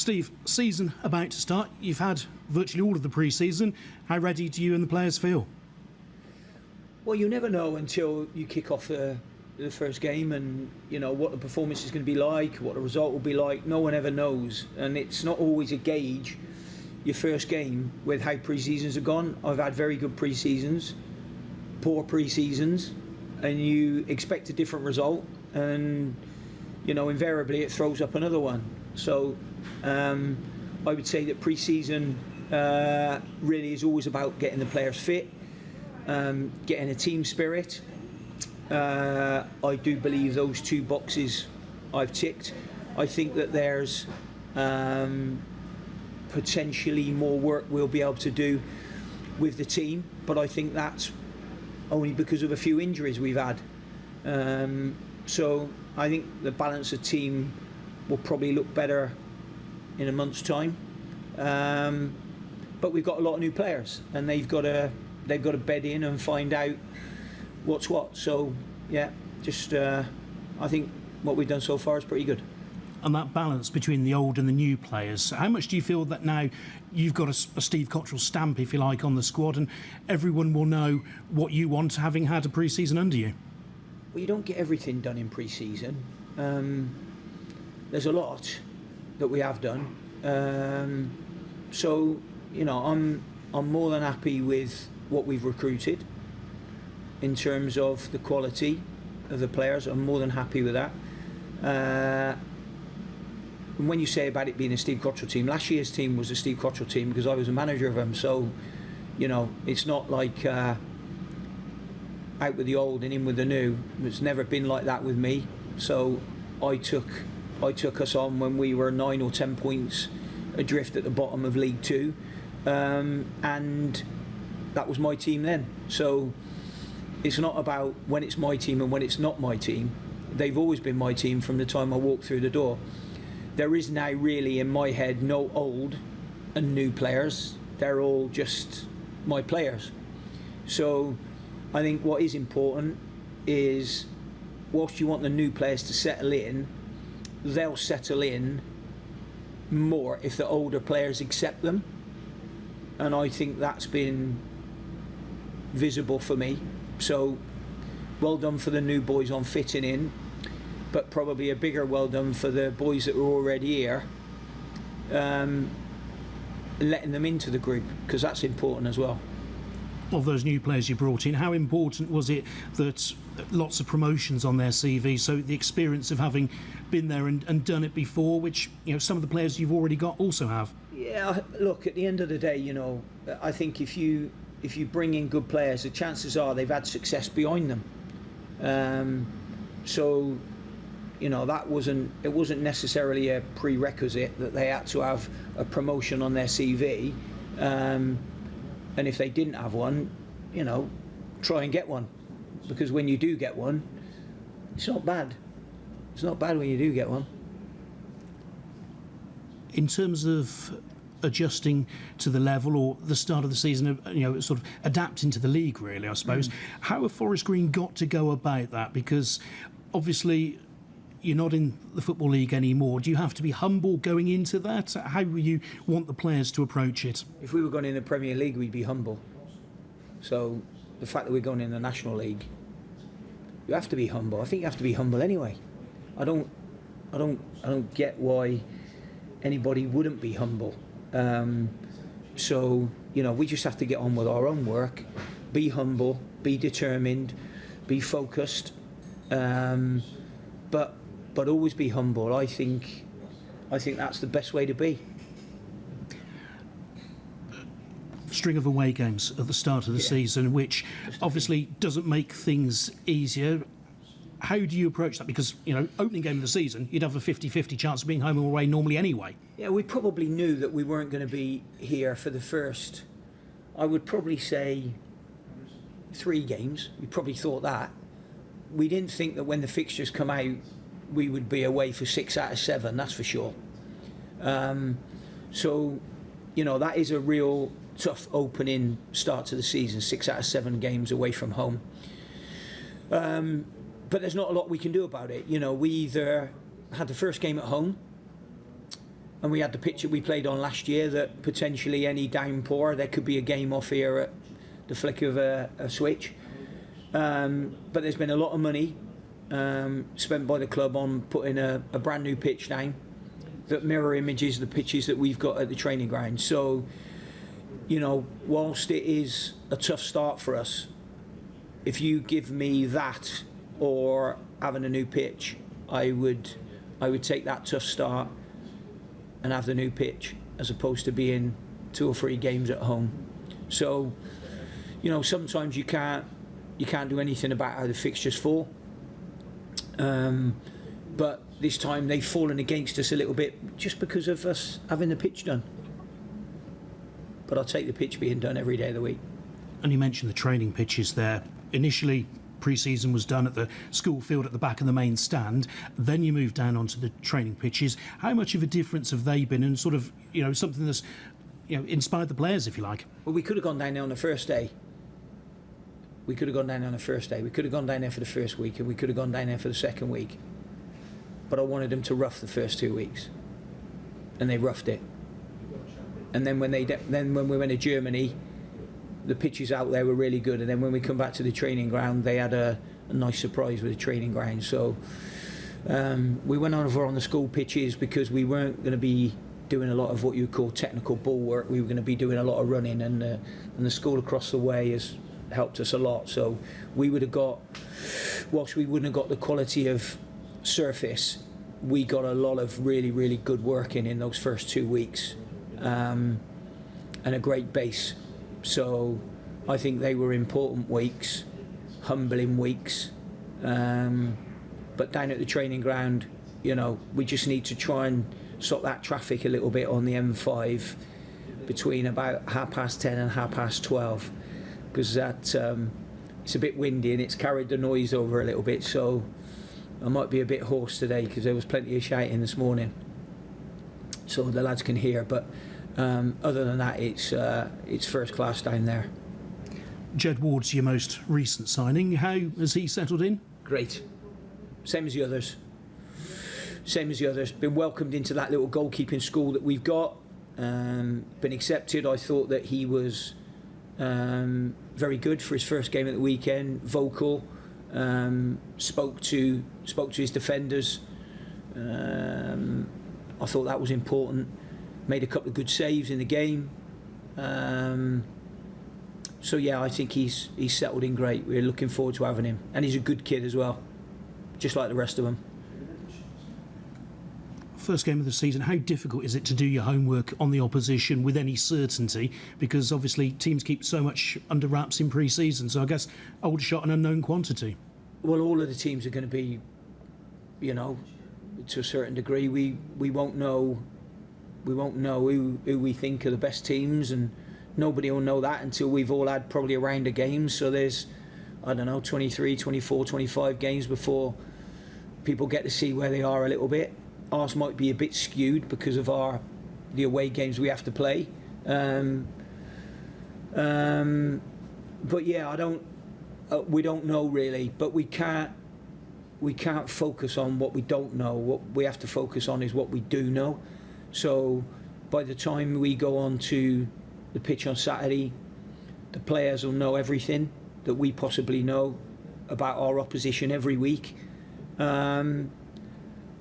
Steve, season about to start. You've had virtually all of the pre-season. How ready do you and the players feel? Well, you never know until you kick off the first game, and you know what the performance is going to be like, what the result will be like. No one ever knows, and it's not always a gauge, your first game, with how pre-seasons have gone. I've had very good pre-seasons, poor pre-seasons, and you expect a different result, and you know invariably it throws up another one. So I would say that pre-season really is always about getting the players fit, getting a team spirit. I do believe those two boxes I've ticked. I think that there's potentially more work we'll be able to do with the team, but I think that's only because of a few injuries we've had. So I think the balance of team will probably look better in a month's time. But we've got a lot of new players, and they've got to bed in and find out what's what. So yeah, just I think what we've done so far is pretty good. And that balance between the old and the new players, how much do you feel that now you've got a Steve Cotterill stamp, if you like, on the squad, and everyone will know what you want, having had a pre-season under you? Well, you don't get everything done in pre-season. There's a lot that we have done. So you know, I'm more than happy with what we've recruited in terms of the quality of the players. I'm more than happy with that. And when you say about it being a Steve Cotterill team, last year's team was a Steve Cotterill team because I was a manager of them. So, you know, it's not like out with the old and in with the new. It's never been like that with me. So I took us on when we were 9 or 10 points adrift at the bottom of League Two, and that was my team then. So it's not about when it's my team and when it's not my team. They've always been my team from the time I walked through the door. There is now really in my head no old and new players. They're all just my players. So I think what is important is, whilst you want the new players to settle in, they'll settle in more if the older players accept them. And I think that's been visible for me. So well done for the new boys on fitting in, but probably a bigger well done for the boys that were already here, letting them into the group, because that's important as well. Of those new players you brought in, how important was it that lots of promotions on their CV, so the experience of having been there and done it before, which you know some of the players you've already got also have? Yeah, look, at the end of the day, you know, I think if you bring in good players, the chances are they've had success behind them. So you know, it wasn't necessarily a prerequisite that they had to have a promotion on their CV. And if they didn't have one, you know, try and get one, because when you do get one, it's not bad. It's not bad when you do get one. In terms of adjusting to the level or the start of the season, you know, sort of adapting to the league, really, I suppose. How have Forest Green got to go about that? Because obviously you're not in the Football League anymore. Do you have to be humble going into that? How will you want the players to approach it? If we were going in the Premier League, we'd be humble. So the fact that we're going in the National League, you have to be humble. I think you have to be humble anyway. I don't get why anybody wouldn't be humble. So you know, we just have to get on with our own work, be humble, be determined, be focused, but always be humble. I think that's the best way to be. String of away games at the start of the season, which obviously doesn't make things easier. How do you approach that? Because, you know, opening game of the season, you'd have a 50-50 chance of being home or away normally anyway. Yeah, we probably knew that we weren't going to be here for the first, I would probably say, 3 games. We probably thought that. We didn't think that when the fixtures come out, we would be away for 6 out of 7, that's for sure. So, you know, that is a real tough opening start to the season, 6 out of 7 games away from home. But there's not a lot we can do about it. You know, we either had the first game at home and we had the pitch that we played on last year, that potentially any downpour, there could be a game off here at the flick of a switch. But there's been a lot of money spent by the club on putting a brand new pitch down that mirror images the pitches that we've got at the training ground. So, you know, whilst it is a tough start for us, if you give me that or having a new pitch, I would take that tough start and have the new pitch, as opposed to being 2 or 3 games at home. So, you know, sometimes you can't do anything about how the fixtures fall. But this time they've fallen against us a little bit just because of us having the pitch done. But I'll take the pitch being done every day of the week. And you mentioned the training pitches there. Initially, pre-season was done at the school field at the back of the main stand. Then you moved down onto the training pitches. How much of a difference have they been, and sort of, you know, something that's, you know, inspired the players, if you like? Well, we could have gone down there on the first day. We could have gone down there for the first week, and we could have gone down there for the second week. But I wanted them to rough the first 2 weeks, and they roughed it. And then when we went to Germany, the pitches out there were really good, and then when we come back to the training ground, they had a nice surprise with the training ground. So we went over on the school pitches because we weren't going to be doing a lot of what you would call technical ball work. We were going to be doing a lot of running, and the school across the way has helped us a lot. So we would have got, whilst we wouldn't have got the quality of surface, we got a lot of really, really good work in those first 2 weeks, and a great base. So I think they were important weeks, humbling weeks, but down at the training ground, you know, we just need to try and stop that traffic a little bit on the M5 between about 10:30 and 12:30, because that it's a bit windy and it's carried the noise over a little bit, so I might be a bit hoarse today because there was plenty of shouting this morning, so the lads can hear. But other than that, it's first class down there. Jed Ward's your most recent signing. How has he settled in? Great. Same as the others. Been welcomed into that little goalkeeping school that we've got. Been accepted. I thought that he was very good for his first game at the weekend. Vocal. Spoke to his defenders. I thought that was important. Made a couple of good saves in the game. So yeah, I think he's settled in great. We're looking forward to having him, and he's a good kid as well, just like the rest of them. First game of the season, how difficult is it to do your homework on the opposition with any certainty? Because obviously teams keep so much under wraps in pre-season, so I guess Aldershot an unknown quantity. Well, all of the teams are going to be, you know, to a certain degree. We won't know who we think are the best teams, and nobody will know that until we've all had probably a round of games. So there's, I don't know, 23, 24, 25 games before people get to see where they are a little bit. Ours might be a bit skewed because of the away games we have to play. But yeah, we don't know really, but we can't focus on what we don't know. What we have to focus on is what we do know. So by the time we go on to the pitch on Saturday, the players will know everything that we possibly know about our opposition every week,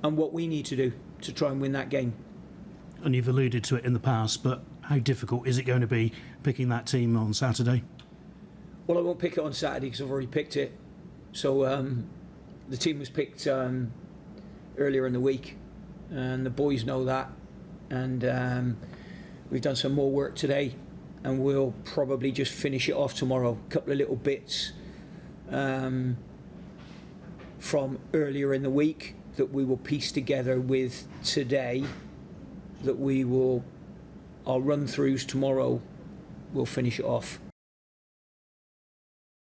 and what we need to do to try and win that game. And you've alluded to it in the past, but how difficult is it going to be picking that team on Saturday? Well, I won't pick it on Saturday because I've already picked it. So the team was picked earlier in the week, and the boys know that. And we've done some more work today, and we'll probably just finish it off tomorrow. A couple of little bits from earlier in the week that we will piece together with today, that I'll run throughs tomorrow. We'll finish it off.